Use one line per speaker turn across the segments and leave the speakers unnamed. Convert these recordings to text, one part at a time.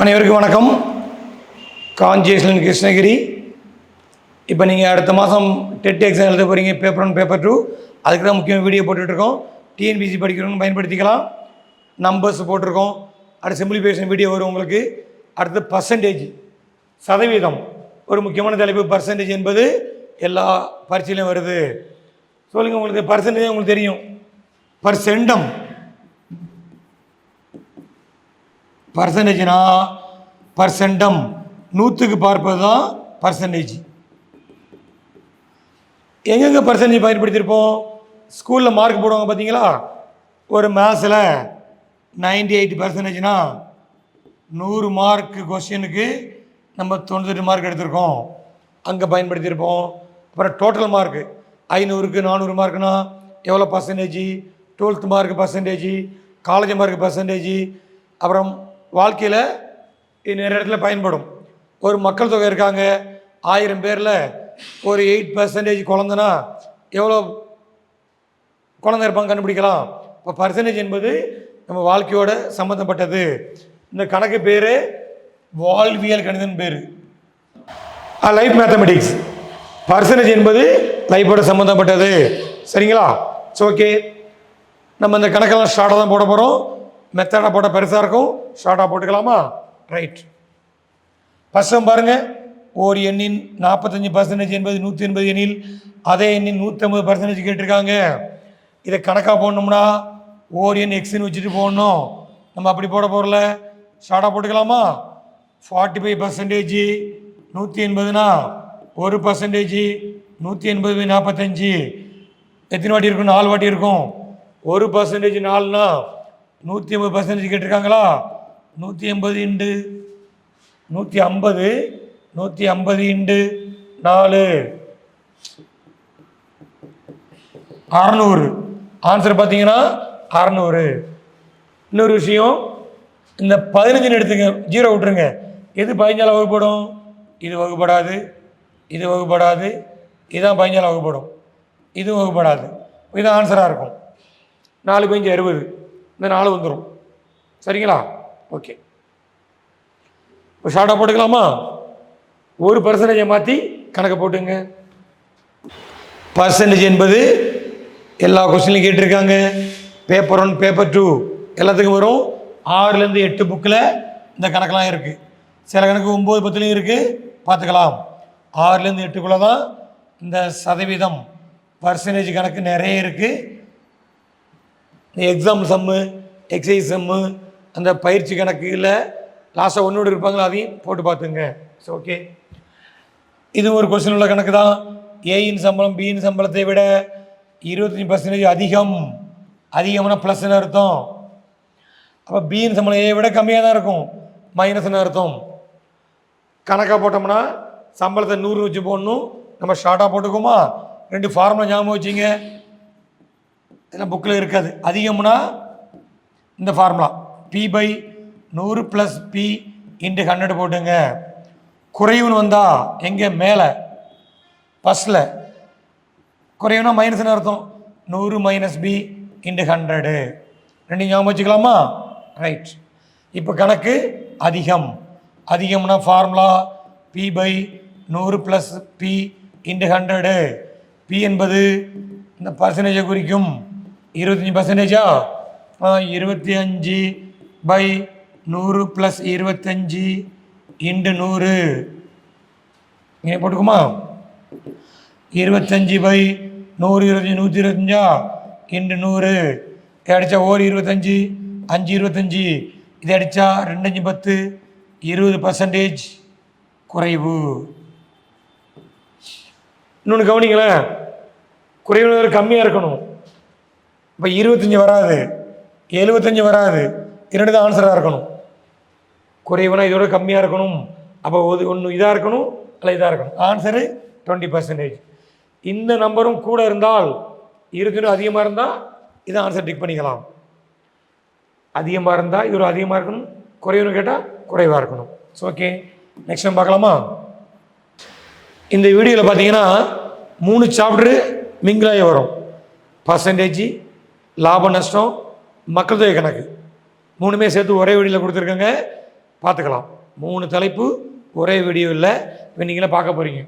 அனைவருக்கும் வணக்கம். காஞ்சியேஸ்வரன் கிருஷ்ணகிரி. இப்போ நீங்கள் அடுத்த மாதம் டெட் எக்ஸாம் எழுத போகிறீங்க, பேப்பர் 1 பேப்பர் 2. அதுக்கு தான் முக்கியமாக வீடியோ போட்டுட்ருக்கோம். டிஎன்பிசி படிக்கிறவங்க பயன்படுத்திக்கலாம். நம்பர்ஸ் போட்டிருக்கோம். அடுத்து சிம்பிளிஃபிகேஷன் வீடியோ வரும் உங்களுக்கு. அடுத்து பர்சன்டேஜ், சதவீதம், ஒரு முக்கியமான தலைப்பு. பர்சன்டேஜ் என்பது எல்லா பரீட்சையிலையும் வருது. சொல்லுங்கள், உங்களுக்கு பர்சன்டேஜ் உங்களுக்கு தெரியும். பர்சென்டம், பர்சன்டேஜ்னா பர்சென்டம், 100க்கு பார்ப்பது தான் பர்சன்டேஜ். எங்கெங்கே பர்சன்டேஜ் பயன்படுத்தியிருப்போம்? ஸ்கூலில் மார்க் போடுவாங்க பார்த்தீங்களா? ஒரு மேத்ஸில் 98%னா 100 மார்க் கொஸ்டினுக்கு நம்ம 98 மார்க் எடுத்திருக்கோம், அங்கே பயன்படுத்தியிருப்போம். அப்புறம் டோட்டல் மார்க்கு 500க்கு 400 மார்க்குனா எவ்வளோ percentage? 12th mark percentage, college mark percentage. அப்புறம் வாழ்க்கையில் நிறைய இடத்துல பயன்படும். ஒரு மக்கள் தொகை இருக்காங்க, 1000 பேரில் ஒரு 8% குழந்தைனா எவ்வளோ குழந்தை இருப்பாங்க கண்டுபிடிக்கலாம். இப்போ பர்சன்டேஜ் என்பது நம்ம வாழ்க்கையோட சம்மந்தப்பட்டது. இந்த கணக்கு பேர் வாழ்வியல் கணிதம் பேர், லைஃப் மேத்தமெட்டிக்ஸ். பர்சன்டேஜ் என்பது லைஃபோட சம்மந்தப்பட்டது. சரிங்களா? ஸோ ஓகே, நம்ம இந்த கணக்கெல்லாம் ஷார்ட்டாக தான் போட போகிறோம். மெத்தடாக போட்டால் பெருசாக இருக்கும், ஷார்ட்டாக போட்டுக்கலாமா? ரைட். ஃபஸ்ட்டு பாருங்கள், ஒரு எண்ணின் 45% என்பது 180 எண்ணில் அதே எண்ணின் 150% கேட்டிருக்காங்க. இதை கணக்காக போடணும்னா ஓர் எண் எக்ஸ்ன்னு வச்சுட்டு போடணும். நம்ம அப்படி போட போகிறல, ஷார்ட்டாக போட்டுக்கலாமா? 45% 180னா 1%, 180 45. எத்தனை வாட்டி இருக்கும்? 4 வாட்டி இருக்கும். 1% 4னா 150% கேட்டிருக்காங்களா? 180 இன்டு 150, 150 இன்டு 4 600. ஆன்சர் பார்த்தீங்கன்னா 600. இன்னொரு விஷயம், இந்த 15 எடுத்துங்க, 0 விட்டுருங்க. எது 15ஆல் வகுப்படும்? இது வகுப்படாது, இது வகுப்படாது, இதுதான் 15ஆல் வகுப்படும், இதுவும் வகுப்படாது. இதுதான் ஆன்சராக இருக்கும். 4 5 60, இந்த 4 வந்துடும். சரிங்களா? ஓகே, இப்போ ஷார்ட்டாக போட்டுக்கலாமா? 1% மாற்றி கணக்கை போட்டுங்க. பர்சன்டேஜ் என்பது எல்லா கொஸ்டின்லையும் கேட்டிருக்காங்க. பேப்பர் 1 பேப்பர் 2 எல்லாத்துக்கும் வரும். 6லேருந்து 8 புக்கில் இந்த கணக்கெலாம் இருக்குது. சில கணக்கு 9 10லையும் இருக்குது, பார்த்துக்கலாம். 6லேருந்து 8க்குள்ளே தான் இந்த சதவீதம் பர்சன்டேஜ் கணக்கு நிறைய இருக்குது. எக்ஸாம் சம்மு, எக்ஸசைஸ் சம்மு, அந்த பயிற்சி கணக்கில் லாஸ்ட்டாக ஒன்றோடு இருப்பாங்களோ அதையும் போட்டு பார்த்துங்க. ஸோ ஓகே, இது ஒரு கொஸ்டின் உள்ள கணக்கு தான். ஏயின் சம்பளம் பியின் சம்பளத்தை விட 25% அதிகம். அதிகம்னா ப்ளஸ்ன்னு அர்த்தம். அப்போ பியின் சம்பளம் ஏயை விட கம்மியாக தான் இருக்கும், மைனஸ்ன்னு அர்த்தம். கணக்காக போட்டோம்னா சம்பளத்தை 100 வச்சு போடணும். நம்ம ஷார்ட்டாக போட்டுக்கோமா? 2 ஃபார்முலா ஞாபகம் வச்சிங்க, இதெல்லாம் புக்கில் இருக்காது. அதிகம்னா இந்த ஃபார்முலா P/100 + P × 100 போட்டுங்க. குறைவுன்னு வந்தால் எங்கே? மேலே ஃபஸ்ட்டில். குறைவுனா மைனஸ்னு அர்த்தம். 100 - B × 100. 2 ஞாபகம் வச்சுக்கலாமா? ரைட். இப்போ கணக்கு அதிகம். அதிகம்னா ஃபார்முலா P/100 + P × 100. P என்பது இந்த பர்சன்டேஜை குறிக்கும். 25%. 25/100 + 25 × 100. இங்கே போட்டுக்குமா? 25/100 125 × 100. இதை அடித்தா 1 25 5 25. இதை அடித்தா 2 5 10 20% குறைவு. இன்னொன்று கவனிங்களேன், குறைவு கம்மியாக இருக்கணும். இப்போ 25 வராது, 75 வராது, 2 தான் ஆன்சராக இருக்கணும். குறைவுனா இதோட கம்மியாக இருக்கணும். அப்போ ஒன்று இதாக இருக்கணும், அல்ல இதாக இருக்கணும். ஆன்சரு 20%. இந்த நம்பரும் கூட இருந்தால் 25 அதிகமாக இருந்தால் இதை ஆன்சர் டிக் பண்ணிக்கலாம். அதிகமாக இருந்தால் இது ஒரு அதிகமாக இருக்கணும், குறைவுன்னு கேட்டால் குறைவாக இருக்கணும். ஸோ ஓகே, நெக்ஸ்ட் நம்ம பார்க்கலாமா? இந்த வீடியோவில் பார்த்தீங்கன்னா 3 சாப்டரு மிங்கிலாகி வரும். பர்சன்டேஜ், லாப நஷ்டம், மக்கள் தொகை கணக்கு, 3மே சேர்த்து ஒரே வீடியோவில் கொடுத்துருக்கேங்க. பார்த்துக்கலாம். 3 தலைப்பு ஒரே வீடியோவில் நீங்களே பார்க்க போகிறீங்க.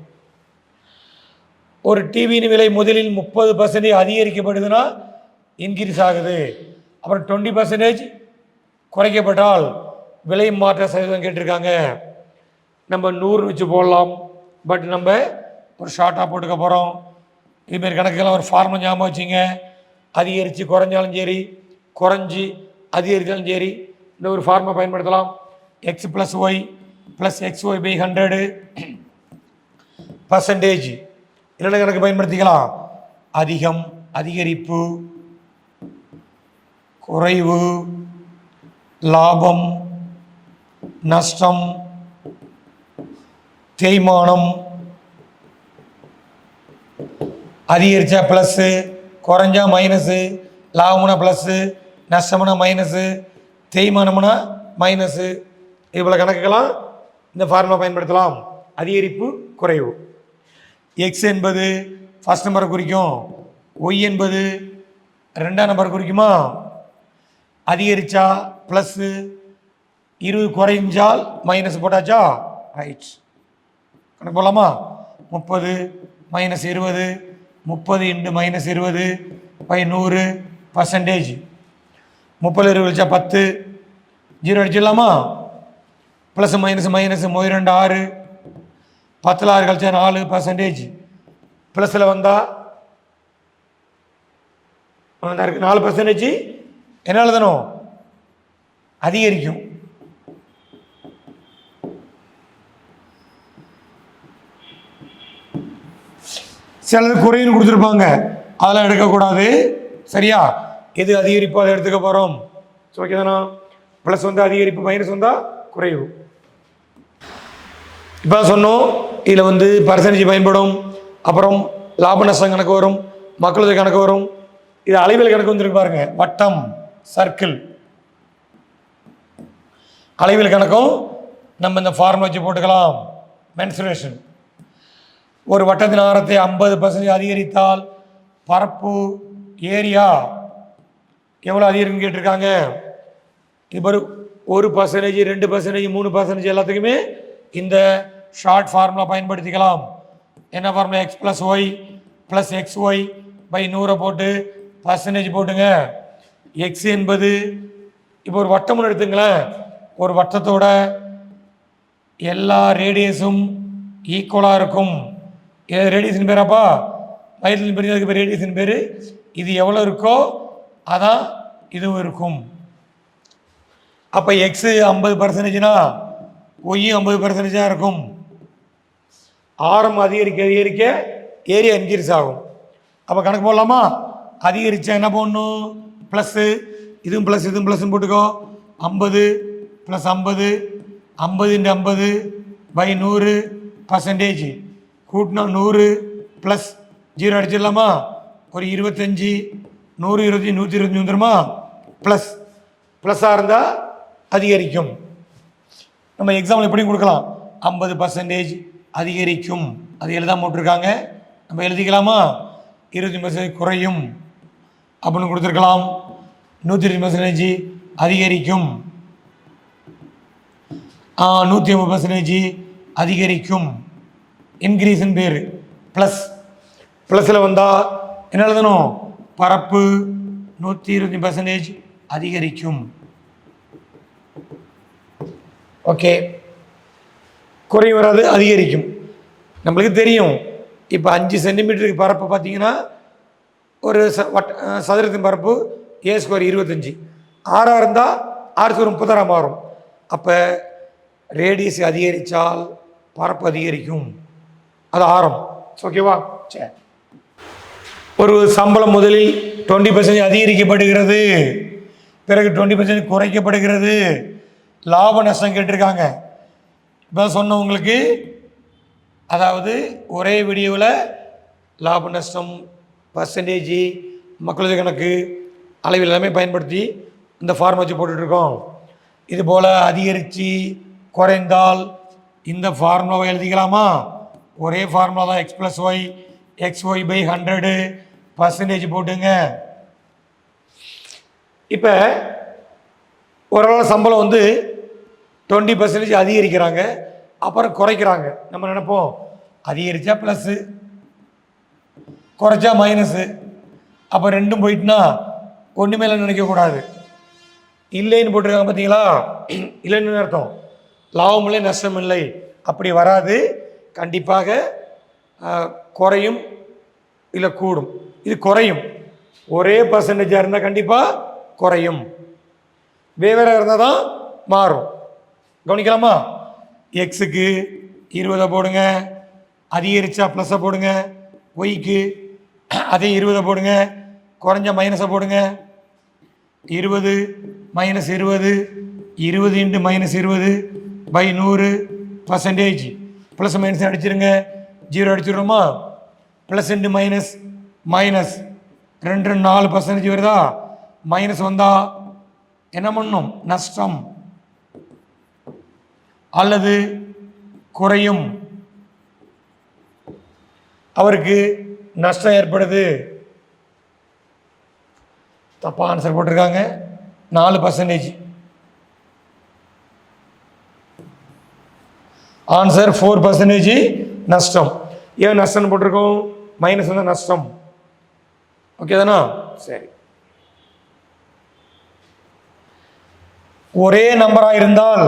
ஒரு டிவியின் விலை முதலில் 30% அதிகரிக்கப்படுதுன்னா இன்க்ரீஸ் ஆகுது, அப்புறம் 20% குறைக்கப்பட்டால் விலை மாற்ற சதவீதம் கேட்டிருக்காங்க. நம்ம 100 வச்சு போடலாம், பட் நம்ம ஒரு ஷார்ட்டாக போட்டுக்க போகிறோம். இதுமாரி கணக்குக்கெல்லாம் ஒரு ஃபார்முலா ஞாபகம் வச்சுங்க. அதிகரித்து குறைஞ்சாலும் சரி, குறைஞ்சி அதிகரித்தாலும் சரி, இந்த ஒரு ஃபார்முலா பயன்படுத்தலாம். x + y + xy/100 பர்சன்டேஜ் என்னென்ன கணக்கு பயன்படுத்திக்கலாம்? அதிகம், அதிகரிப்பு, குறைவு, லாபம், நஷ்டம், தேய்மானம், அதிகரிச்சா ப்ளஸ்ஸு, குறைஞ்சா மைனஸு, லாபம்னா ப்ளஸ்ஸு, நஷ்டம்னா மைனஸு, தேய்மானம்னா மைனஸு. இவ்வளோ கணக்குக்கெல்லாம் இந்த ஃபார்முலா பயன்படுத்தலாம். அதிகரிப்பு, குறைவு. எக்ஸ் என்பது ஃபஸ்ட் நம்பரை குறிக்கும், ஒய் என்பது 2ஆம் நம்பர் குறிக்குமா? அதிகரித்தா ப்ளஸ்ஸு, 20 குறைஞ்சால் மைனஸ் போட்டாச்சா? ரைட். கணக்கு போடலாமா? 30 - 20, 30 × -20/100 பர்சன்டேஜ். 30 20 வச்சா 10, 0 அடிச்சிடலாமா? ப்ளஸ் மைனஸ் மைனஸ் 2 6, 10 6 கழிச்சா 4 பர்சன்டேஜ். ப்ளஸில் வந்தால் 4% என்ன எழுதணும்? அதிகரிக்கும். சிலது குறைன்னு கொடுத்துருப்பாங்க, அதெல்லாம் எடுக்கக்கூடாது. சரியா? எது அதிகரிப்போ அதை எடுத்துக்க போகிறோம். ஓகே தானா? ப்ளஸ் வந்து அதிகரிப்பு, மைனஸ் வந்தால் குறைவு. இப்போ சொன்னோம், இதில் வந்து பர்சன்டேஜ் பயன்படும், அப்புறம் லாப நஷ்டம் கணக்கு வரும், மக்களுடைய கணக்கு வரும். இது அளவியல் கணக்கு வந்துருக்கு பாருங்க, வட்டம், சர்க்கிள். அளவியல் கணக்கும் நம்ம இந்த ஃபார்முலா வச்சு போட்டுக்கலாம். மென்சுரேஷன். ஒரு வட்டத்தின் ஆரத்தை 50% அதிகரித்தால் பரப்பு, ஏரியா எவ்வளோ அதிகரிக்கும் கேட்டிருக்காங்க. இது பாரு, 1%, 2%, 3% எல்லாத்துக்குமே இந்த ஷார்ட் ஃபார்முலா பயன்படுத்திக்கலாம். என்ன ஃபார்முலா? x + y + xy/100 போட்டு பர்சன்டேஜ் போட்டுங்க. எக்ஸ் என்பது இப்போ ஒரு வட்டம் எடுத்துங்களேன். ஒரு வட்டத்தோட எல்லா ரேடியஸும் ஈக்குவலாக இருக்கும். ரேடியஸின் பேராப்பா, வயதின் பேர், அதுக்கு பேர் ரேடியஸின் பேர். இது எவ்வளோ இருக்கோ அதான் இதுவும் இருக்கும். அப்போ எக்ஸு 50%னா ஒய்யும் 50% இருக்கும். ஆரம் அதிகரிக்க அதிகரிக்க ஏரியா இன்க்ரீஸ் ஆகும். அப்போ கணக்கு போடலாமா? அதிகரித்தா என்ன போடணும்? ப்ளஸ்ஸு, இதுவும் ப்ளஸ், இதுவும் ப்ளஸ்ன்னு போட்டுக்கோ. 50 + 50, 50 × 50/100 பர்சன்டேஜ். கூட்டினா 100 ப்ளஸ் 0 அடிச்சிடலாமா? ஒரு 25, 100 25 125 வந்துடுமா? ப்ளஸ் ப்ளஸ்ஸாக இருந்தால் அதிகரிக்கும். நம்ம எக்ஸாம்பிள் எப்படியும் கொடுக்கலாம். 50% அதிகரிக்கும், அது எழுதாம போட்டிருக்காங்க, நம்ம எழுதிக்கலாமா? 25% குறையும் அப்படின்னு கொடுத்துருக்கலாம். 120% அதிகரிக்கும், 150% அதிகரிக்கும். இன்க்ரீஸ்ன்னு பேர். ப்ளஸ் ப்ளஸில் வந்தால் என்ன எழுதணும்? பரப்பு 125% அதிகரிக்கும். ஓகே. குறை வராது, அதிகரிக்கும். நம்மளுக்கு தெரியும், இப்போ 5 சென்டிமீட்டருக்கு பரப்பு பார்த்தீங்கன்னா ஒரு சதுரத்தின் பரப்பு a² 25, 6 இருந்தால் 6 30 மாறும். அப்போ ரேடியஸ் அதிகரித்தால் பரப்பு அதிகரிக்கும், அது ஆரம். ஓகேவா? சரி. ஒரு சம்பளம் முதலில் 20% அதிகரிக்கப்படுகிறது, பிறகு 20% குறைக்கப்படுகிறது. லாப நஷ்டம் கேட்டிருக்காங்க. இப்போ சொன்னவங்களுக்கு, அதாவது ஒரே வீடியோவில் லாப நஷ்டம், பர்சன்டேஜ், மக்களது கணக்கு, அளவில் எல்லாமே பயன்படுத்தி இந்த ஃபார்ம் வச்சு போட்டுட்ருக்கோம். இதுபோல் அதிகரித்து குறைந்தால் இந்த ஃபார்முலாவை எழுதிக்கலாமா? ஒரே ஃபார்முலா தான், x + y xy/100 பர்சன்டேஜ் போட்டுங்க. இப்போ ஒரு சம்பளம் வந்து 20% அதிகரிக்கிறாங்க, அப்புறம் குறைக்கிறாங்க. நம்ம நினைப்போம் அதிகரித்தா ப்ளஸ்ஸு, குறைச்சா மைனஸு, அப்போ ரெண்டும் போயிட்டுனா ஒன்றுமே இல்லைன்னு நினைக்கக்கூடாது. இல்லைன்னு போட்டிருக்காங்க பார்த்தீங்களா, இல்லைன்னு அர்த்தம் லாபம் இல்லை நஷ்டம் இல்லை, அப்படி வராது. கண்டிப்பாக குறையும் இல்லை கூடும். இது குறையும். ஒரே பர்சன்டேஜாக இருந்தால் கண்டிப்பாக குறையும், வேற இருந்தால் தான் மாறும். கவனிக்கலாமா? எக்ஸுக்கு 20 போடுங்க, அதிகரிச்சா ப்ளஸ்ஸை போடுங்க. ஒய்க்கு அதே 20 போடுங்க, குறைஞ்ச மைனஸை போடுங்க. 20 minus 20, 20 into minus 20 by 100%. Plus minus அடிச்சிருங்க, 0 அடிச்சிடுறோமா? ப்ளஸ் இன்ட்டு மைனஸ் மைனஸ் 2 4% வருதா? மைனஸ் வந்தால் என்ன பண்ணும்? நஷ்டம் அல்லது குறையும். அவருக்கு நஷ்டம் ஏற்படுது. தப்பா ஆன்சர் போட்டிருக்காங்க. 4%. ஆன்சர் 4% நஷ்டம். ஏன் நஷ்டம் போட்டிருக்கோம்? மைனஸ் வந்தால் நஷ்டம். ஓகே தானா? சரி. ஒரே நம்பராக இருந்தால்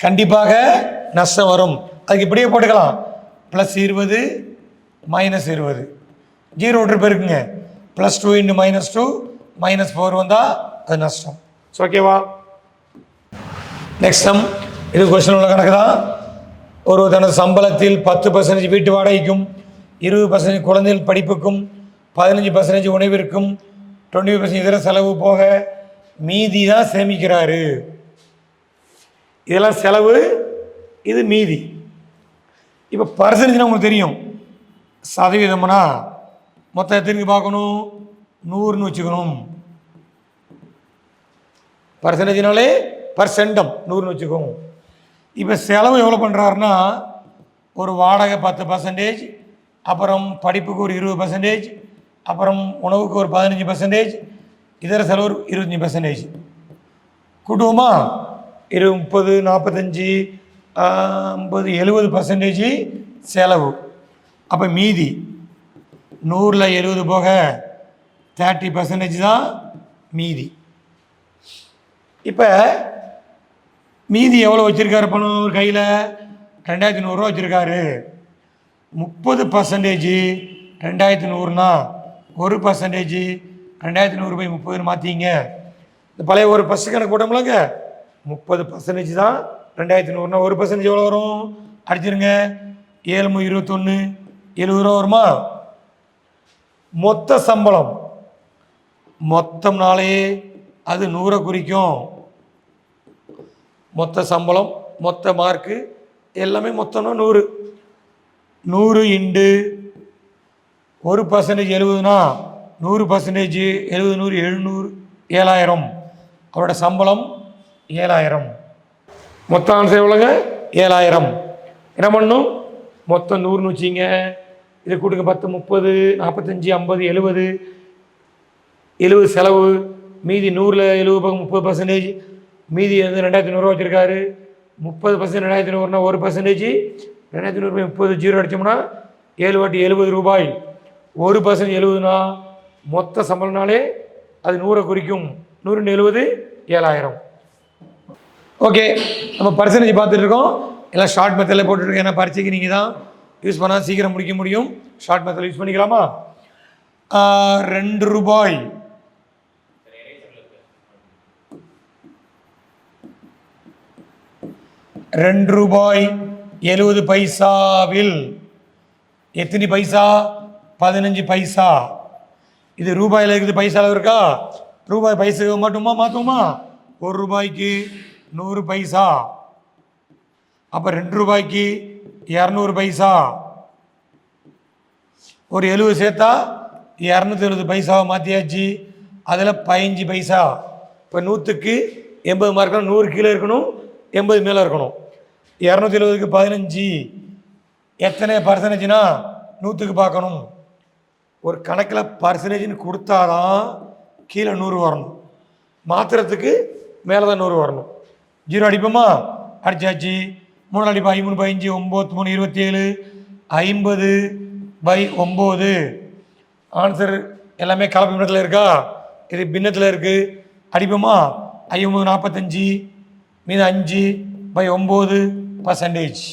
கண்டிப்பாக நஷ்டம் வரும். அதுக்கு இப்படியே போட்டுக்கலாம், ப்ளஸ் 20 மைனஸ் 20, 0 விட்டு போயிருக்குங்க. ப்ளஸ் 2 இன்ட்டு மைனஸ் 2 மைனஸ் 4 வந்தால் அது நஷ்டம். ஓகேவா? Next sum. இது கொஸ்டின் உள்ள கணக்கு தான். ஒரு தனது சம்பளத்தில் 10% வீட்டு வாடகைக்கும், 20% குழந்தைகள் படிப்புக்கும், 15% உணவிற்கும், 20% இதர செலவு போக மீதி தான் சேமிக்கிறாரு. இதெல்லாம் செலவு, இது மீதி. இப்போ பர்சன்டேஜ்னா உங்களுக்கு தெரியும், சதவீதம்னா மொத்தம் எத்தனைக்கு பார்க்கணும்? 100ன்னு வச்சுக்கணும். பர்சன்டேஜ்னாலே பர்சென்டம் 100ன்னு வச்சுக்கோங்க. இப்போ செலவு எவ்வளோ பண்ணுறாருன்னா, ஒரு வாடகை 10%, அப்புறம் படிப்புக்கு ஒரு 20%, அப்புறம் உணவுக்கு ஒரு 15%, இதர செலவு ஒரு 25%. கூட்டுவோமா? 20 30 40 50 70% செலவு. அப்போ மீதி 100ல் 70 போக 30% தான் மீதி. இப்போ மீதி எவ்வளோ வச்சுருக்காரு பணம்? ஒரு கையில் 2100 ரூபா வச்சுருக்காரு. 30% 2100னா 1% 2100 பை 30ன்னு மாற்றிங்க. இந்த பழைய ஒரு பஸ்ஸு கணக்கு போட்டோம்லங்க, 30% தான் 2100னா 1% எவ்வளோ வரும்? அடிச்சிருங்க. 7 21 70 ரூபா வருமா? மொத்த சம்பளம் மொத்தம்னாலே அது 100 குறிக்கும். மொத்த சம்பளம், மொத்த மார்க்கு எல்லாமே மொத்தம்னா 100. 100 இன்டு 1% 70னா 100% 70 100 700 7000. அவரோட சம்பளம் 7000. மொத்த ஆன்சர் எவ்வளோங்க? 7000. என்ன பண்ணும்? மொத்தம் 100ன்னு வச்சிங்க. இது கூட்டுங்க 10 30 45 50 70 70 செலவு. மீதி 100ல் 70 பக்கம் 30%. மீதி வந்து 2100 வச்சுருக்காரு. 30% 2100னா 1%. 2100 பை 30 0 அடித்தோம்னா 7 வாட்டி 70 ரூபாய். 1% 70னா மொத்த சம்பளம்னாலே அது 100 குறிக்கும். 100 70 7000. ஓகே, நம்ம பர்சன்டேஜ் பார்த்துட்டு இருக்கோம். எல்லாம் ஷார்ட் மெத்தடில் போட்டுருக்கோம். ஏன்னா பரீட்சைக்கு நீங்கள் தான் யூஸ் பண்ணால் சீக்கிரம் முடிக்க முடியும். ஷார்ட் மெத்தடில் யூஸ் பண்ணிக்கலாமா? 2 ரூபாய் 2 ரூபாய் 70 பைசாவில் எத்தனை பைசா? 15 பைசா. இது ரூபாயில் இருக்குது, பைசாவில் இருக்கா? ரூபாய் பைசா மட்டுமா மாற்றுமா? 1 ரூபாய்க்கு 100 பைசா. அப்போ 2 ரூபாய்க்கு 200 பைசா. ஒரு 70 சேர்த்தா 270 பைசாவை மாற்றியாச்சு. அதில் 15 பைசா. இப்போ 100க்கு 80 மார்க்கணும். 100 கீழே இருக்கணும், 80 மேலே இருக்கணும். 270க்கு 15 எத்தனை பர்சன்டேஜ்னா 100க்கு பார்க்கணும். ஒரு கணக்கில் பர்சன்டேஜ்னு கொடுத்தாதான் கீழே 100 வரணும், மாத்திரத்துக்கு மேலே தான் 100 வரணும். 0 அடிப்போமா? அடிச்சாச்சு. 3 அடிப்போம். 5 3 15 9 3 27 50/9. ஆன்சர் எல்லாமே கலப்பு பின்னத்தில் இருக்கா? இது பின்னத்தில் இருக்குது. அடிப்போமா? 5 45 மீது 5/9%.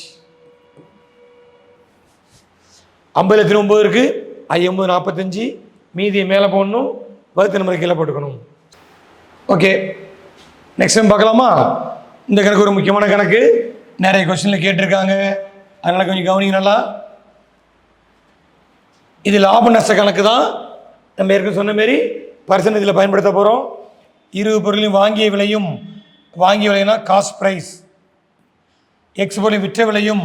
50 எத்தனை 9 இருக்குது? 5 45 மீதியை மேலே போடணும், வகுத்து நம்பரை கீழே போட்டுக்கணும். ஓகே, நெக்ஸ்ட் டைம் பார்க்கலாமா? இந்த கணக்கு ஒரு முக்கியமான கணக்கு, நிறைய கொஸ்டினில் கேட்டிருக்காங்க, அதனால் கொஞ்சம் கவனிங்க நல்லா. இது லாப நஷ்ட கணக்கு தான். நம்ம ஏற்கனவே சொன்ன மாரி பர்சன்டேஜில் பயன்படுத்த போகிறோம். இரு பொருளையும் வாங்கிய விலையும், வாங்கிய விலைனா காஸ்ட் ப்ரைஸ், எக்ஸ் பொருளையும் விற்ற விலையும்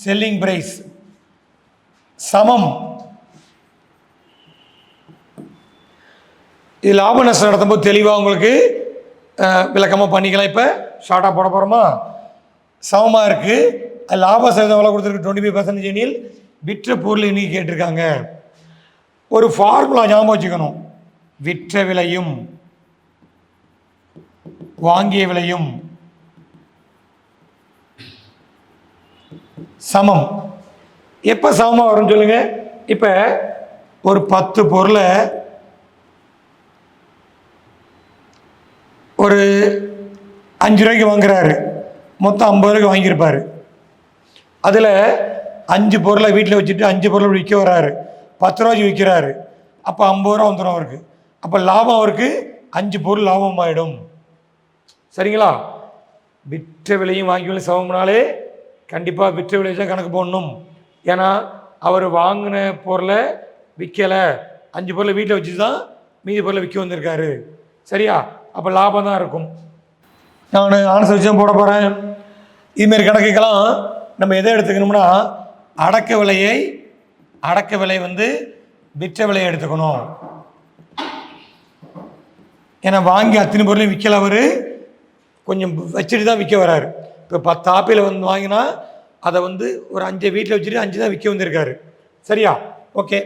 செல்லிங் ப்ரைஸ் சமம். இது லாப நஷ்டம் நடத்தும்போது தெளிவாக உங்களுக்கு விளக்கமாக பண்ணிக்கலாம். இப்போ ஷார்ட்டாக போட போகிறோமா? சமமாக இருக்குது. லாப சதவீதம் எவ்வளோ கொடுத்துருக்கு? 25% எனில் விற்ற பொருள் இன்னைக்கு கேட்டிருக்காங்க. ஒரு ஃபார்முலா ஞாபகம் வச்சுக்கணும். விற்ற விலையும் வாங்கிய விலையும் சமம். எப்போ சமமாக வரும்னு சொல்லுங்க. இப்போ ஒரு 10 பொருளை ஒரு 5 ரூபாய்க்கு வாங்குறாரு, மொத்தம் 50 ரூபாய்க்கு வாங்கியிருப்பார். அதில் 5 பொருளை வீட்டில் வச்சுட்டு 5 பொருளை விற்க வர்றாரு, 10 ரூபாய்க்கு விற்கிறாரு. அப்போ 50 ரூபா வந்துடும் அவருக்கு. அப்போ லாபம் அவருக்கு 5 பொருள் லாபம் ஆகிடும். சரிங்களா? விற்ற விலையும் வாங்கி விலை சமம்னாலே கண்டிப்பாக விற்ற விலை தான் கணக்கு போடணும். ஏன்னா அவர் வாங்கின பொருளை விற்கலை, 5 பொருளை வீட்டில் வச்சு தான் மீதி பொருளை விற்க வந்திருக்காரு. சரியா? அப்போ லாபம் தான் இருக்கும். நான் ஆன்சர் வச்சு போட போகிறேன். இதுமாரி கணக்குக்கெல்லாம் நம்ம எதை எடுத்துக்கணும்னா, அடக்க விலை வந்து விற்ற விலையை எடுத்துக்கணும். ஏன்னா வாங்கி அத்தனை பொருளையும் விற்கல, அவர் கொஞ்சம் வச்சுட்டு தான் விற்க வர்றாரு. இப்போ 10 ஆப்பிள் வந்து வாங்கினா அதை வந்து ஒரு 5 வீட்டில் வச்சுட்டு 5 தான் விற்க வந்திருக்காரு. சரியா? ஓகே,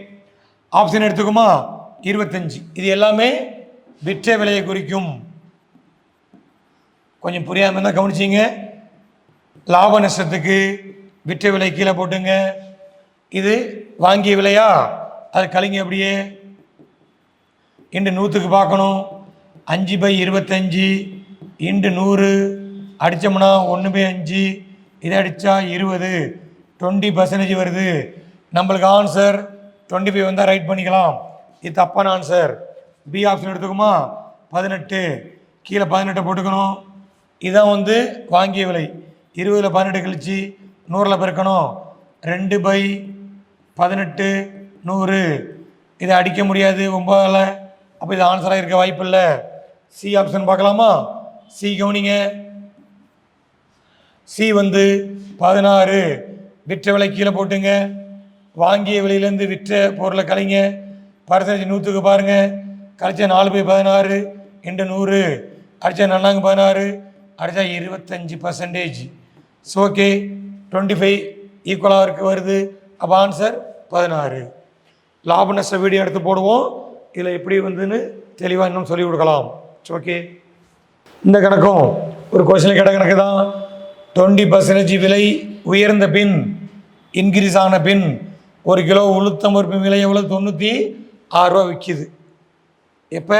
ஆப்ஷன் எடுத்துக்குமா? 25. இது எல்லாமே விற்ற விலையை குறிக்கும். கொஞ்சம் புரியாமல் இருந்தால் கவனிச்சிங்க. லாப நஷ்டத்துக்கு விற்ற விலை கீழே போட்டுங்க. இது வாங்கிய விலையா, அது கழிங்க. அப்படியே இன்று 100க்கு பார்க்கணும். 5/25 இன்று 100 அடித்தோம்னா 1/5, இதை அடித்தா 20, 20% வருது. நம்மளுக்கு ஆன்சர் 25 வந்தால் ரைட் பண்ணிக்கலாம். இது தப்பான ஆன்சர். B option எடுத்துக்குமா? 18. கீழே 18 போட்டுக்கணும். இதுதான் வந்து வாங்கிய விலை. 20ல் 18 கழிச்சு 100ல் பெருக்கணும். 2/18 100. இதை அடிக்க முடியாது 9ஆல். அப்போ இது ஆன்சராக இருக்க வாய்ப்பு இல்லை. சி ஆப்ஷன் பார்க்கலாமா? சி கவனிங்க. சி வந்து 16. விற்ற விலை கீழே போட்டுங்க. வாங்கிய விலையிலேருந்து விற்ற பொருளை கழிங்க. பர்சன்டேஜ் 100க்கு பாருங்கள். கழிச்சா 4/16 இன்று 100 அடித்தா 4/16 அடித்தா 25%. ஓகே, 25 ஈக்குவலாக இருக்கு வருது. அப்போ ஆன்சர் 16. லாப நஷ்ட வீடியோ எடுத்து போடுவோம். இதில் எப்படி வந்துன்னு தெளிவாக இன்னும் சொல்லி கொடுக்கலாம். ஓகே, இந்த கணக்கும் ஒரு கொஸ்டின் கேட்ட கணக்கு தான். 20% விலை உயர்ந்த பின், இன்க்ரீஸ் ஆன பின் 1 கிலோ உளுத்தம் பருப்பு விலை எவ்வளோ? 96 ரூபா விற்கிது. எப்போ?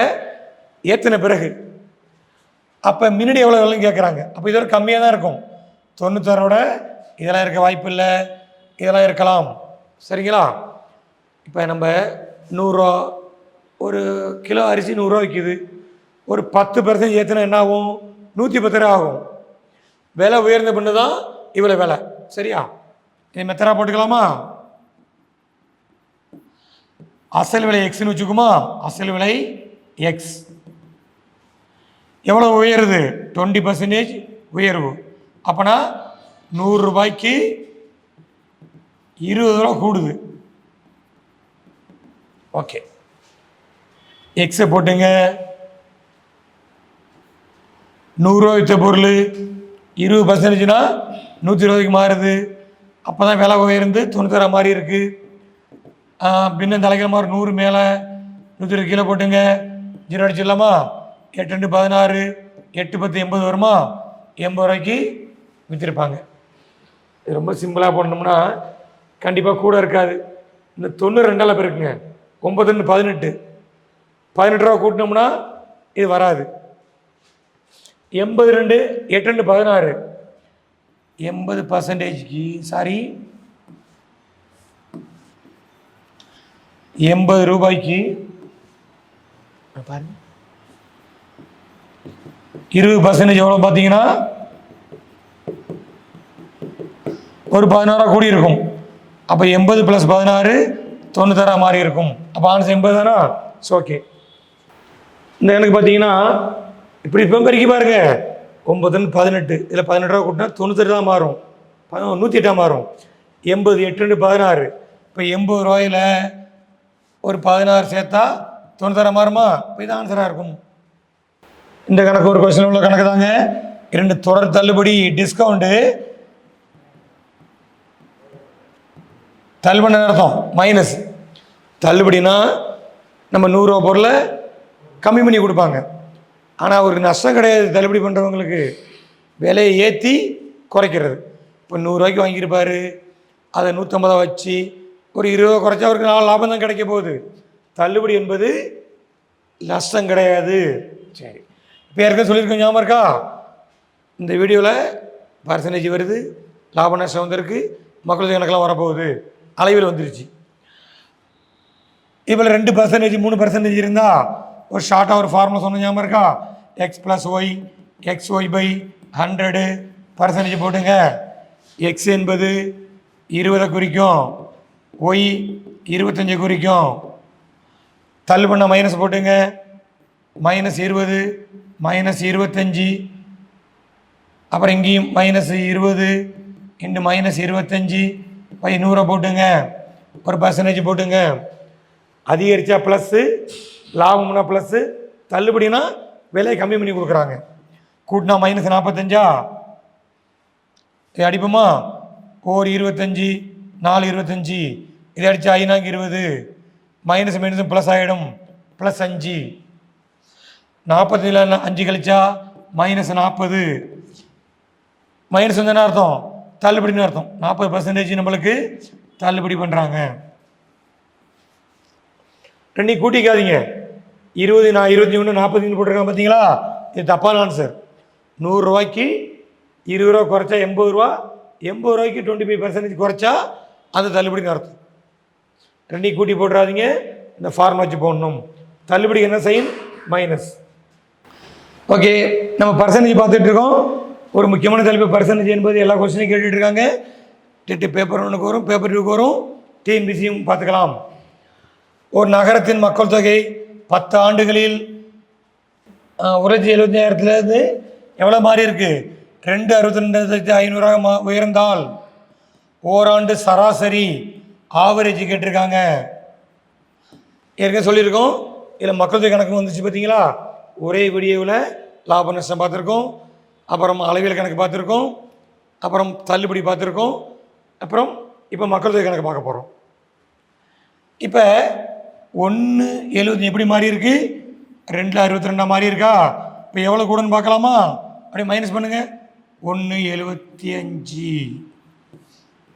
ஏற்றின பிறகு. அப்போ முன்னாடி எவ்வளோ விலைன்னு கேட்குறாங்க. அப்போ இதோட கம்மியாக தான் இருக்கும். 96 இதெல்லாம் இருக்க வாய்ப்பு இல்லை, இதெல்லாம் இருக்கலாம். சரிங்களா? இப்போ நம்ம 100 ரூபா, ஒரு கிலோ அரிசி 100 ரூபா விற்கிது. ஒரு 10% ஏற்றினா என்ன ஆகும்? 110 ரூபா ஆகும். விலை உயர்ந்த பின்னு தான் இவ்வளோ விலை. சரியா? இது மெத்தடா போட்டுக்கலாமா? அசல் விலை எக்ஸ்ன்னு வச்சுக்குமா? அசல் விலை எக்ஸ் எவ்வளோ உயருது? 20% உயர்வு. அப்போனா 100 ரூபாய்க்கு 20 ரூபா கூடுது. ஓகே, எக்ஸை போட்டுங்க. 100 ரூபா விற்ற பொருள் 20%னா 120க்கு மாறுது. அப்போ தான் விலை உயர்ந்து 96 மாதிரி இருக்குது. பின்ன தலைக்கிற மாதிரி 100 மேலே 120 கீழே போட்டுங்க. 0 அடிச்சிடலாமா? 8 2 16, 8 10 80 வருமா? 80 ரூபாய்க்கு விற்றுருப்பாங்க. இது ரொம்ப சிம்பிளாக போடணும்னா கண்டிப்பாக கூட இருக்காது. இந்த 92 பேருக்குங்க 9 18 18 ரூபா கூட்டினோம்னா இது வராது. 82 8 16 80%க்கு சாரி 80 ரூபாய்க்கு பாருங்க 20% எவ்வளோ பார்த்தீங்கன்னா ஒரு 16 கூடி இருக்கும். அப்போ 80 + 16 96 மாறி இருக்கும். அப்போ ஆன்சர் 80 தானா? ஓகே. இந்த எனக்கு பார்த்தீங்கன்னா இப்படி இப்போ பெருக்கி பாருங்க 9 18 இதில் 18 ரூபா கூட்டினா 98 தான் மாறும், 108 மாறும். 80 8 16 இப்போ 80 ரூபாயில் ஒரு 16 சேர்த்தா 96 மாறுமா? இப்போ இது ஆன்சராக இருக்கும். இந்த கணக்கு ஒரு கொஸ்டின் உள்ள கணக்கு தாங்க. 2 தொடர் தள்ளுபடி டிஸ்கவுண்ட்டு தள்ளுபடி அர்த்தம் மைனஸ். தள்ளுபடினா நம்ம 100 ரூபா பொருளை கம்மி பண்ணி கொடுப்பாங்க. ஆனால் அவருக்கு நஷ்டம் கிடையாது. தள்ளுபடி பண்ணுறவங்களுக்கு விலையை ஏற்றி குறைக்கிறது. இப்போ 100 ரூபாய்க்கு வாங்கியிருப்பார், அதை 150 வச்சு ஒரு 20 ரூபா குறைச்சா அவருக்கு 4 லாபம் தான் கிடைக்க போகுது. தள்ளுபடி என்பது நஷ்டம் கிடையாது. சரி, இப்போ யாருக்கும் சொல்லியிருக்கோம், ஞாபகம் இருக்கா? இந்த வீடியோவில் பர்சன்டேஜ் வருது, லாப நஷ்டம் வந்திருக்கு, மக்கள் கணக்கெல்லாம் வரப்போகுது, அளவில் வந்துருச்சு. இப்போ 2% 3% இருந்தால் ஒரு ஷார்ட்டாக ஒரு ஃபார்முலா சொன்ன ஞாபகம் இருக்கா? x + y xy/100% போட்டுங்க. x என்பது 20 குறிக்கும், y 25 குறிக்கும். தள்ளு பண்ண மைனஸ் போட்டுங்க. -20 -25, அப்புறம் இங்கேயும் -20 × -25 100 போட்டுங்க. ஒரு பர்சன்டேஜ் போட்டுங்க. அதிகரித்தா ப்ளஸ்ஸு, லாபம்னா ப்ளஸ்ஸு, தள்ளுபடினா விலையை கம்மி பண்ணி கொடுக்குறாங்க. கூட்டினா -45 இது அடிப்போமா? 1 25 4 25 இதை அடித்தா 5 20 மைனஸ் மைனஸும் ப்ளஸ் ஆகிடும், +5. 45 5 கழிச்சா -40. மைனஸ் வந்து என்ன அர்த்தம்? தள்ளுபடின்னு அர்த்தம். 40% நம்மளுக்கு தள்ளுபடி பண்ணுறாங்க. ரெண்டையும் கூட்டிக்காதீங்க. 20 நான் 21 45 போட்டிருக்கேன் பார்த்தீங்களா? இது தப்பான ஆன்சர். 100 ரூபாய்க்கு 20 ரூபா குறைச்சா 80 ரூபா, 80 ரூபாய்க்கு 25% குறைச்சா அது தள்ளுபடின்னு அர்த்தம். ரெண்டையும் கூட்டி போட்டுறாதீங்க, இந்த ஃபார்ம் வச்சு போடணும். தள்ளுபடி என்ன சைன்? மைனஸ். ஓகே, நம்ம பர்சன்டேஜ் பார்த்துட்டு இருக்கோம். ஒரு முக்கியமான தலைப்பு பர்சன்டேஜ் என்பது எல்லா கொஸ்டினையும் கேட்டுட்டு இருக்காங்க. பேப்பர் 1க்கு வரும், பேப்பர் 2க்கு வரும், டிஎன்பிசியும் பார்த்துக்கலாம். ஒரு நகரத்தின் மக்கள் தொகை 10 ஆண்டுகளில் 1,75,000 எவ்வளோ மாறி இருக்கு? 2,62,500 உயர்ந்தால் ஓராண்டு சராசரி ஆவரேஜ் கேட்டிருக்காங்க. ஏற்கனவே சொல்லியிருக்கோம். இதில் மக்கள் தொகை கணக்கு வந்துச்சு பார்த்தீங்களா? ஒரே வீடியோவில் லாப நஷ்டம் பார்த்துருக்கோம், அப்புறம் அளவியல் கணக்கு பார்த்துருக்கோம், அப்புறம் தள்ளுபடி பார்த்துருக்கோம், அப்புறம் இப்போ மக்கள் தொகை கணக்கு பார்க்க போகிறோம். இப்போ 1,75 எப்படி மாறி இருக்கு? 2,62 மாறி இருக்கா? இப்போ எவ்வளோ கூடன்னு பார்க்கலாமா? அப்படியே மைனஸ் பண்ணுங்க. 1,75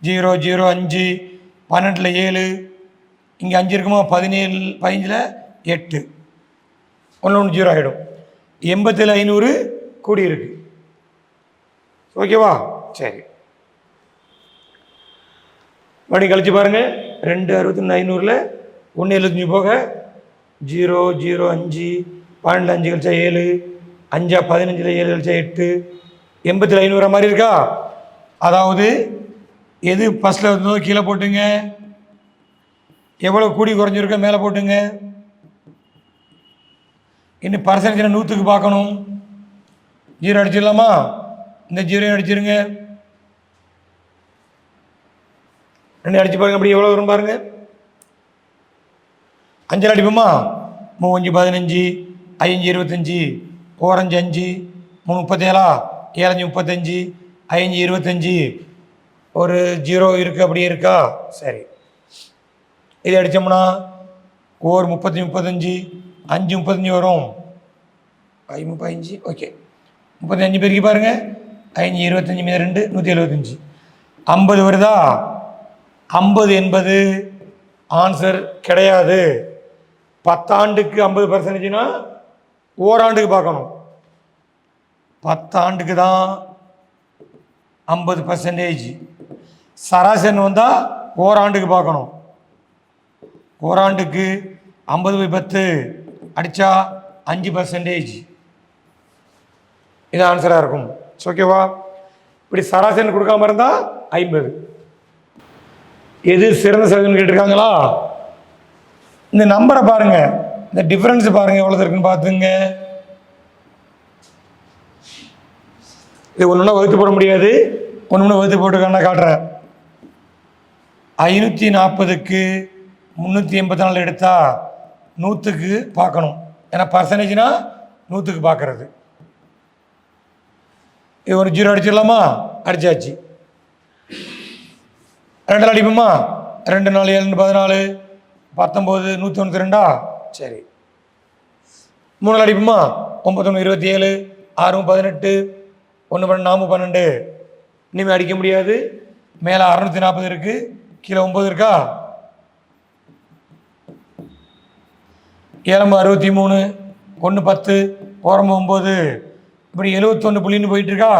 0 0 5 12 7 இங்கே 5 இருக்குமா? 17 15 8 1 1 0 ஆகிடும். 87,500 கூடி இருக்கு. ஓகேவா? சரி, மணி கழிச்சு பாருங்க. 2,61,500 1,75 போக 0 0 5 12 5 கழிச்சா 7 5 15 7 கழிச்சா 8 87,500 மாதிரி இருக்கா? அதாவது எது ஃபஸ்ட்டில் இருந்தோ கீழே போட்டுங்க, எவ்வளோ கூடி குறைஞ்சிருக்கோ மேலே போட்டுங்க. இன்னும் பர்சன்டேஜ் 100க்கு பார்க்கணும். 0 அடிச்சிடலாமா? இந்த 0 அடிச்சிருங்க. 2 அடிச்சு பாருங்க. அப்படி எவ்வளோ வரும் பாருங்க. 5 அடிப்போமா? 3 5 15 5 25 4 5 5 3 37 7 5 35 5 25 ஒரு 0 இருக்குது. அப்படியே இருக்கா? சரி, இதை அடித்தோம்னா 4 30 35 5 35 வரும். 5 35 ஓகே. 35 பேருக்கு பாருங்கள். 5 25 மீது 2 175. 50 வருதா? 50 என்பது ஆன்சர் கிடையாது. 10 ஆண்டுக்கு 50%னா ஓராண்டுக்கு பார்க்கணும். 10 ஆண்டுக்கு தான் 50%. சராசரி வந்தால் ஓராண்டுக்கு பார்க்கணும். ஓராண்டுக்கு 50/10 அடித்தா 5%. இது ஆன்சராக இருக்கும். ஓகேவா? இப்படி சராசரி கொடுக்காம இருந்தால் 50. எது சிறந்த சதவீதம் கேட்டிருக்காங்களா? இந்த நம்பரை பாருங்கள், இந்த டிஃப்ரென்ஸ் பாருங்கள் எவ்வளோ இருக்குன்னு பார்த்துங்க. இது ஒன்று வகுத்து போட முடியாது, ஒன்று வகுத்து போட்டுக்கான காட்டுறேன். 540க்கு 384 எடுத்தால் 100க்கு பார்க்கணும். ஏன்னா பர்சன்டேஜ்னா 100க்கு பார்க்கறது. இது ஒரு 0 அடிச்சிடலாமா? அடிச்சாச்சு. 2 அடிப்போமா? 2 4 7 14 19 192. சரி. 3 அடிப்போமா? 9 27 6 18 1 4 12. இனிமேல் அடிக்க முடியாது. மேலே 640 இருக்கு, கீழே 9 இருக்கா? 7 63 1 10 ஓரம்பு 9. இப்படி 71 புள்ளின்னு போயிட்டு இருக்கா?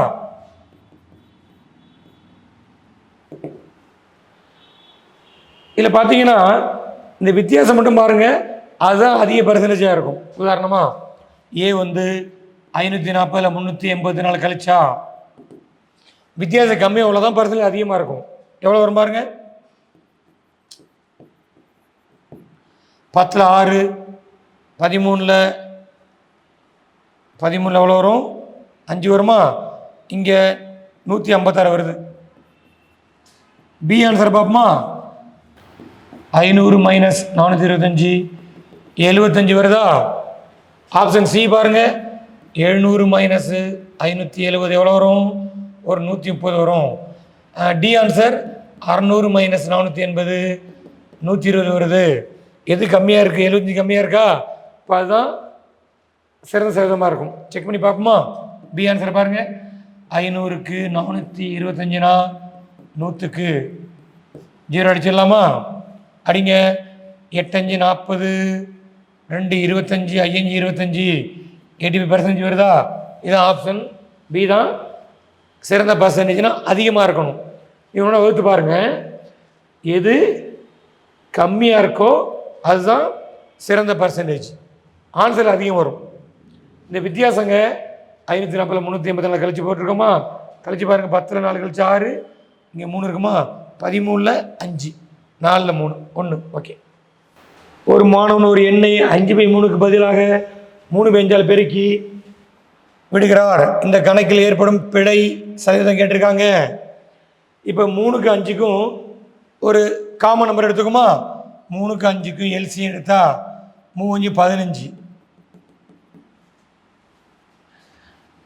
இதில் பார்த்தீங்கன்னா இந்த வித்தியாசம் மட்டும் பாருங்க, அதுதான் அதிக பர்சன்டேஜாக இருக்கும். உதாரணமா ஏ 540 384 கழிச்சா வித்தியாசம் கம்மியாக உள்ளதான் பர்சன்டேஜ் அதிகமாக இருக்கும். எவ்வளோ வரும் பாருங்க. 10ல் 6 13ல் எவ்வளோ வரும்? 5 வருமா? இங்கே 156 வருது. பி ஆன்சர் பார்ப்போமா? 500 மைனஸ் 425 75 வருதா? ஆப்ஷன் சி பாருங்க. 700 மைனஸ் 570 எவ்வளோ வரும்? ஒரு 130 வரும். டி ஆன்சர் 600 மைனஸ் 480 120 வருது. எது கம்மியாக இருக்குது? 75 கம்மியாக இருக்கா? இப்போ அதுதான் சிறந்த சதவீதமாக இருக்கும். செக் பண்ணி பார்ப்போமா? பி ஆன்சர் பாருங்கள். 500க்கு 425னா 100க்கு 0 அடிச்சிடலாமா? அடிங்க. 8 5 40 2 25 5 25 85% வருதா? இதான் ஆப்ஷன் பி தான் சிறந்த பர்சன்டேஜ்னா அதிகமாக இருக்கணும். இவனோட வகுத்து பாருங்கள், எது கம்மியாக இருக்கோ அதுதான் சிறந்த பர்சன்டேஜ், ஆன்சர் அதிகம் வரும். இந்த வித்தியாசங்க 540 384 கழிச்சு போட்டிருக்கோமா? கழிச்சு பாருங்கள். 10ல் 4 கழிச்சு 6, இங்கே 3 இருக்குமா? 13ல் 5 4ல் 3 1. ஓகே. ஒரு மாணவன் ஒரு எண்ணை 5/3க்கு பதிலாக 3/5 பெருக்கி விடுகிறார். இந்த கணக்கில் ஏற்படும் பிழை சதவீதம் கேட்டிருக்காங்க. இப்போ 3க்கு 5க்கும் ஒரு காமன் நம்பர் எடுத்துக்குமா? 3க்கு 5க்கும் எல்சி எடுத்தா 3 15.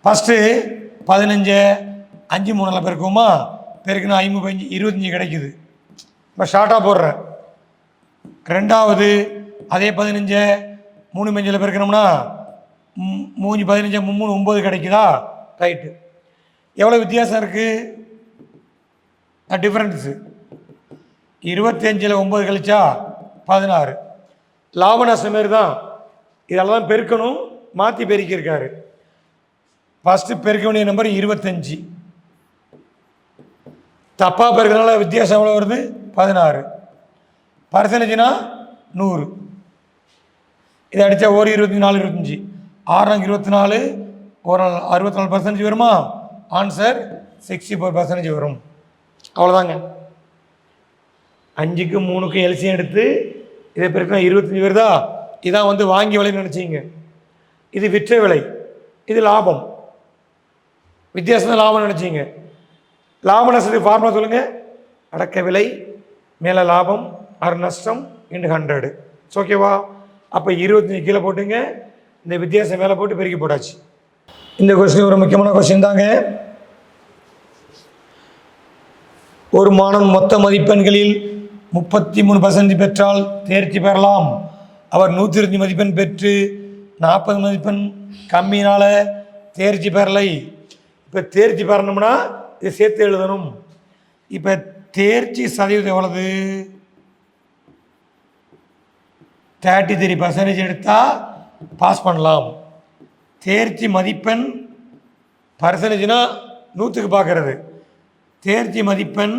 ஃபஸ்ட்டு 15 5 3 பெருக்குமா? பெருக்குன்னா 5 5 25 கிடைக்குது. இப்போ ஷார்ட்டாக போடுறேன். ரெண்டாவது அதே 15 3 5 பெருக்கணும்னா 3 15 3 9 கிடைக்குதா? ரைட்டு. எவ்வளோ வித்தியாசம் இருக்குது? டிஃப்ரென்ஸு 25ல் 9 கழிச்சா 16. லாப நஷ்டம் மாரி தான். இதெல்லாம் பெருக்கணும், மாற்றி பெருக்கியிருக்காரு. ஃபஸ்ட்டு பெருக்க வேண்டிய நம்பர் 25, தப்பாக பெருக்கிறதுனால வித்தியாசம் எவ்வளோ வருது? 16. பர்சன்டேஜ்னா 100. இதை அடித்தா ஒரு 24 25 6 24 ஒரு 64% வருமா? ஆன்சர் 64% வரும். அவ்வளோதாங்க. 5க்கு 3க்கு எல்சியம் எடுத்து இதை பெருக்கினா 25 வருதா? இதான் வாங்கி விலைன்னு நினச்சிங்க. இது விற்ற விலை, இது லாபம். வித்தியாசம் லாபம் நினச்சிங்க. லாப நஷ்டத்துக்கு ஃபார்முலா சொல்லுங்கள். அடக்க விலை மேலே லாபம் அரை நஷ்டம் × 100. ஓகேவா? அப்போ 25 கீழே போட்டுங்க, இந்த வித்தியாசம் மேலே போட்டு பெருக்கி போட்டாச்சு. இந்த கொஸ்டின் ஒரு முக்கியமான கொஸ்டின் தாங்க. ஒரு மாணவன் மொத்த மதிப்பெண்களில் 33% பெற்றால் தேர்ச்சி பெறலாம். அவர் 102 மதிப்பெண் பெற்று 40 மதிப்பெண் கம்மியினால் தேர்ச்சி பெறலை. இப்போ தேர்ச்சி பெறணும்னா இதை சேர்த்து எழுதணும். இப்போ தேர்ச்சி சதவீதம் எவ்வளவு? 33% எடுத்தால் பாஸ் பண்ணலாம். தேர்ச்சி மதிப்பெண் பர்சன்டேஜ்னா 100க்கு பார்க்கறது. தேர்ச்சி மதிப்பெண்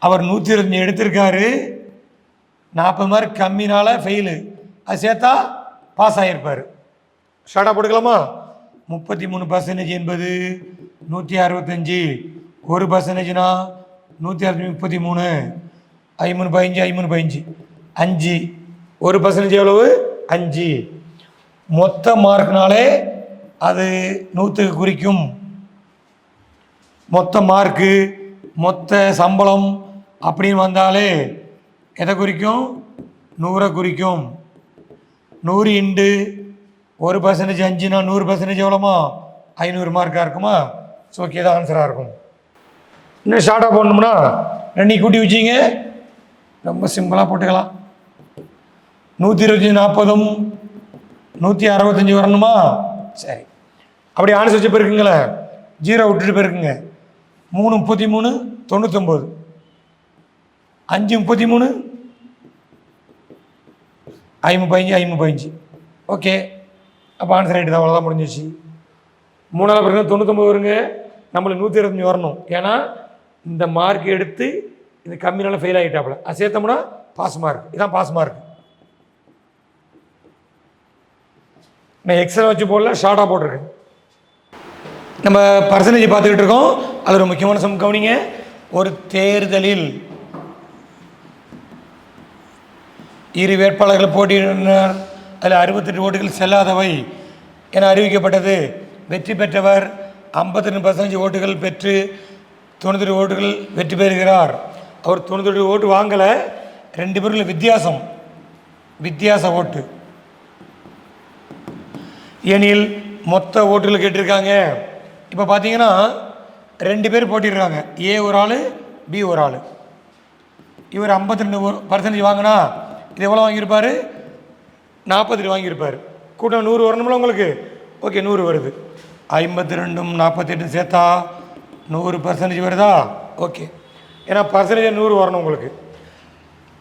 அவர் 125 எடுத்திருக்காரு, 40 மார்க் கம்மினால ஃபெயிலு, அது சேர்த்தா பாஸ் ஆகியிருப்பார். ஷார்ட்டாக போட்டுக்கலாமா? 33% என்பது 165, 1%னா 133, 53, 53, 5, 1% எவ்வளவு? 5. மொத்த மார்க்னாலே அது 100க்கு குறிக்கும். மொத்த மார்க்கு, மொத்த சம்பளம் அப்படின்னு வந்தாலே எதை குறிக்கும்? 100 குறிக்கும். 100 இன்டு 1% 5னா 100% எவ்வளோமா? 500 மார்க்காக இருக்குமா? ஸோ ஓகே, தான் ஆன்சராக இருக்கும். இன்னும் ஷார்ட்டாக போடணும்னா 2 கூட்டி வச்சிங்க, ரொம்ப சிம்பிளாக போட்டுக்கலாம். 125 40 165 வரணுமா? சரி, அப்படி ஆன்சர் வச்சு போயிருக்குங்களே, 0 விட்டுட்டு போயிருக்குங்க. 3 33 99, 5 33, 55 55. ஓகே, அப்போ ஆன்சர் ரைட்டு தான், அவ்வளோதான் முடிஞ்சிச்சு. 3ஆவது பிறகு 99 வருங்க, நம்மளுக்கு 125 வரணும். ஏன்னா இந்த மார்க் எடுத்து இது கம்மினால ஃபெயில் ஆகிட்டாப்புல, அது சேர்த்தோம்னா பாஸ் மார்க். இதான் பாஸ் மார்க். நான் எக்ஸல் வச்சு போடல, ஷார்ட்டாக போட்டிருக்கேன். நம்ம பர்சன்டேஜ் பார்த்துக்கிட்டு இருக்கோம். அது ஒரு முக்கியமான சம் கவனிங்க. ஒரு தேர்தலில் 2 வேட்பாளர்கள் போட்டியிட்டனர். அதில் 68 ஓட்டுகள் செல்லாதவை என அறிவிக்கப்பட்டது. வெற்றி பெற்றவர் 52% ஓட்டுகள் பெற்று 92 ஓட்டுகள் வெற்றி பெறுகிறார். அவர் 92 ஓட்டு வாங்கலை, 2 பேருக்குள்ள வித்தியாச ஓட்டு எனில் மொத்த ஓட்டுகள் கேட்டிருக்காங்க. இப்போ பார்த்தீங்கன்னா 2 பேர் போட்டிடுறாங்க, ஏ ஒரு ஆள், பி ஒரு ஆள். இவர் 52% வாங்கினா இது எவ்வளோ வாங்கியிருப்பார்? 40 வாங்கியிருப்பார். கூட்டம் 100 வரணும்ல உங்களுக்கு. ஓகே, 100 வருது. 52 48 சேர்த்தா 100% வருதா? ஓகே, ஏன்னா பர்சன்டேஜ் 100 வரணும் உங்களுக்கு.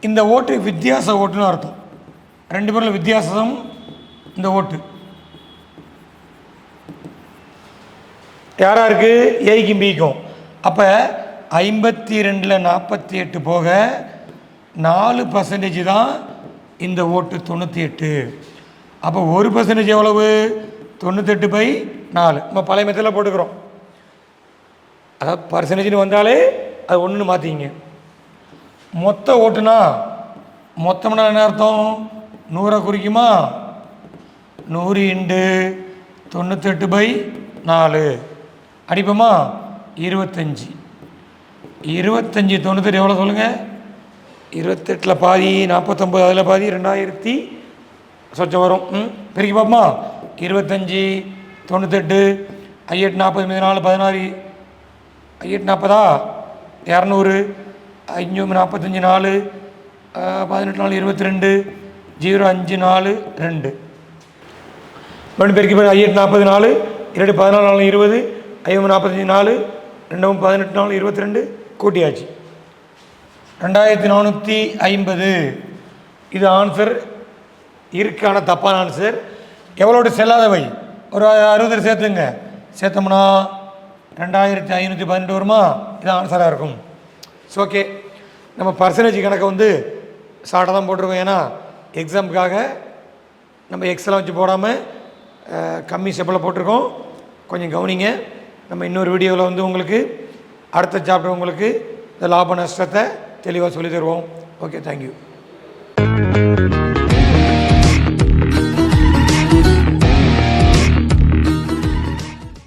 இந்த ஓட்டு வித்தியாச ஓட்டுன்னு அர்த்தம். 2 பேரில் வித்தியாசம் இந்த ஓட்டு. யாராக இருக்குது? ஏக்கும் பிக்கும். அப்போ 52ல் 48 போக 4% தான் இந்த ஓட்டு 98. அப்போ 1% எவ்வளவு? 98/4. நம்ம பழைய மெத்தடில் போட்டுக்கிறோம். அதாவது பர்சன்டேஜ்னு வந்தாலே அது ஒன்றுன்னு மாற்றிங்க. மொத்த ஓட்டுனா மொத்தம்னா என்ன அர்த்தம்? 100 குறிக்குமா? 100 இன்டு 98/4 அடிப்போமா? 25. 25 98 எவ்வளோ சொல்லுங்கள்? 28ல் பாதி 49, அதில் பாதி 2000 சொச்சம் வரும். பெருக்கி பார்ப்போமா? 25 98 58 40 4 16 58 40 200 5 45 4 18 4 22 0 5 4 2 மறுபடியும் பெருக்கி 58 40 4 2 14 4 20 5 45 4 2 18 4 22 கூட்டியாச்சு 2450. இது ஆன்சர் இருக்கான தப்பான ஆன்சர். எவ்வளோட செல்லாதவை? ஒரு 60 சேர்த்துங்க. சேர்த்தோம்னா 2518 வருமா? இது ஆன்சராக இருக்கும். ஸோ ஓகே, நம்ம பர்சன்டேஜ் கணக்கை வந்து ஷார்ட்டாக தான் போட்டிருக்கோம். ஏன்னா எக்ஸாமுக்காக நம்ம எக்ஸலாம் வச்சு போடாமல் கம்மி ஸ்டெப்பில் போட்டிருக்கோம். கொஞ்சம் கவனிங்க. நம்ம இன்னொரு வீடியோவில் வந்து உங்களுக்கு அடுத்த சாப்டர் உங்களுக்கு இந்த லாப நஷ்டத்தை தெளிவாக சொல்லி தருவோம். Okay, thank you.